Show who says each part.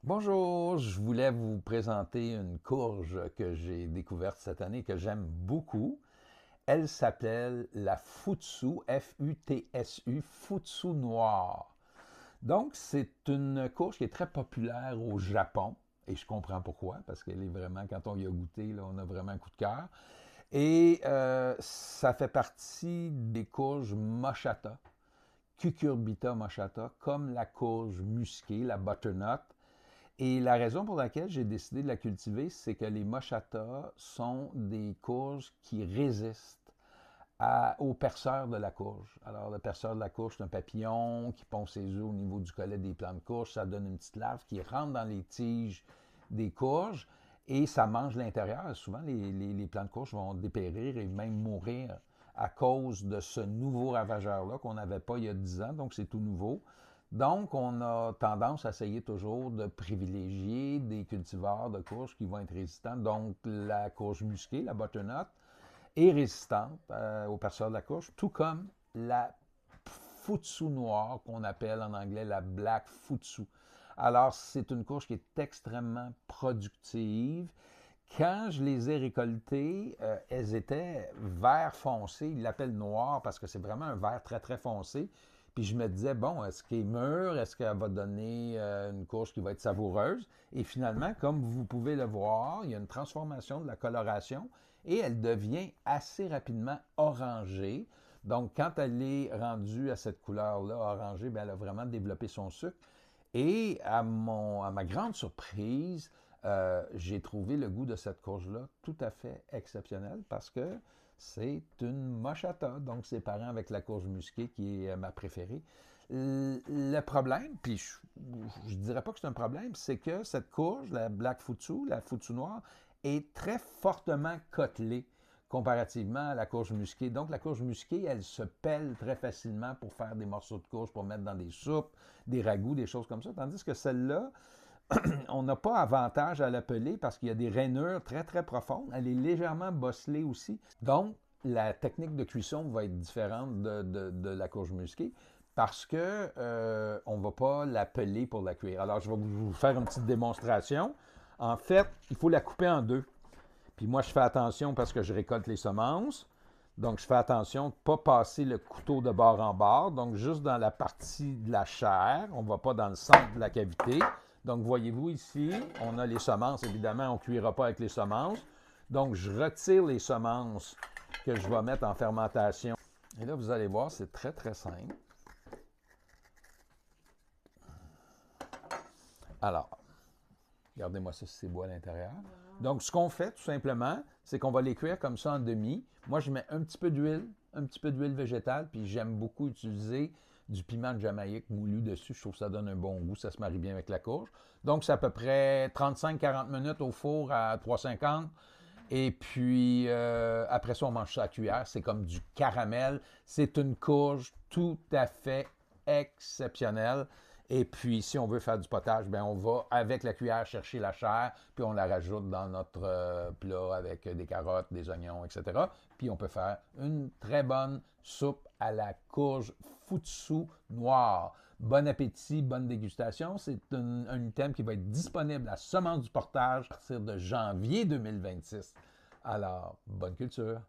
Speaker 1: Bonjour, je voulais vous présenter une courge que j'ai découverte cette année que j'aime beaucoup. Elle s'appelle la Futsu, Futsu, Futsu noire. Donc, c'est une courge qui est très populaire au Japon, et je comprends pourquoi, parce qu'elle est vraiment, quand on y a goûté, là, on a vraiment un coup de cœur. Et ça fait partie des courges mochata, Cucurbita mochata, comme la courge musquée, la butternut. Et la raison pour laquelle j'ai décidé de la cultiver, c'est que les mochata sont des courges qui résistent aux perceurs de la courge. Alors, le perceur de la courge, c'est un papillon qui pond ses œufs au niveau du collet des plants de courge. Ça donne une petite larve qui rentre dans les tiges des courges et ça mange l'intérieur. Souvent, les plants de courge vont dépérir et même mourir à cause de ce nouveau ravageur-là qu'on n'avait pas il y a 10 ans. Donc, c'est tout nouveau. Donc, on a tendance à essayer toujours de privilégier des cultivars de courges qui vont être résistants. Donc, la courge musquée, la butternut, est résistante aux perceurs de la courge, tout comme la futsu noire, qu'on appelle en anglais la black futsu. Alors, c'est une courge qui est extrêmement productive. Quand je les ai récoltées, elles étaient vert foncé. Ils l'appellent noir parce que c'est vraiment un vert très, très foncé. Puis je me disais, bon, est-ce qu'elle est mûre? Est-ce qu'elle va donner une courge qui va être savoureuse? Et finalement, comme vous pouvez le voir, il y a une transformation de la coloration et elle devient assez rapidement orangée. Donc, quand elle est rendue à cette couleur-là, orangée, bien, elle a vraiment développé son sucre. Et à ma grande surprise, j'ai trouvé le goût de cette courge-là tout à fait exceptionnel parce que c'est une mochata, donc c'est parent avec la courge musquée qui est ma préférée. Le problème, puis je dirais pas que c'est un problème, c'est que cette courge, la Black Futsu, la Futsu noire, est très fortement côtelée comparativement à la courge musquée. Donc la courge musquée, elle se pèle très facilement pour faire des morceaux de courge, pour mettre dans des soupes, des ragoûts, des choses comme ça. Tandis que celle-là, on n'a pas avantage à la peler parce qu'il y a des rainures très, très profondes. Elle est légèrement bosselée aussi. Donc, la technique de cuisson va être différente de la courge musquée parce que on ne va pas la peler pour la cuire. Alors, je vais vous faire une petite démonstration. En fait, il faut la couper en deux. Puis moi, je fais attention parce que je récolte les semences. Donc, je fais attention de ne pas passer le couteau de bord en bord. Donc, juste dans la partie de la chair. On ne va pas dans le centre de la cavité. Donc, voyez-vous ici, on a les semences. Évidemment, on ne cuira pas avec les semences. Donc, je retire les semences que je vais mettre en fermentation. Et là, vous allez voir, c'est très, très simple. Alors, regardez-moi ça si c'est beau à l'intérieur. Donc, ce qu'on fait, tout simplement, c'est qu'on va les cuire comme ça en demi. Moi, je mets un petit peu d'huile végétale, puis j'aime beaucoup utiliser du piment de Jamaïque moulu dessus. Je trouve que ça donne un bon goût, ça se marie bien avec la courge. Donc, c'est à peu près 35-40 minutes au four à 350. Et puis, après ça, on mange ça à cuillère. C'est comme du caramel. C'est une courge tout à fait exceptionnelle. Et puis, si on veut faire du potage, ben on va avec la cuillère chercher la chair, puis on la rajoute dans notre plat avec des carottes, des oignons, etc. Puis on peut faire une très bonne soupe à la courge futsu noire. Bon appétit, bonne dégustation. C'est un item qui va être disponible à Semence du Portage à partir de janvier 2026. Alors, bonne culture.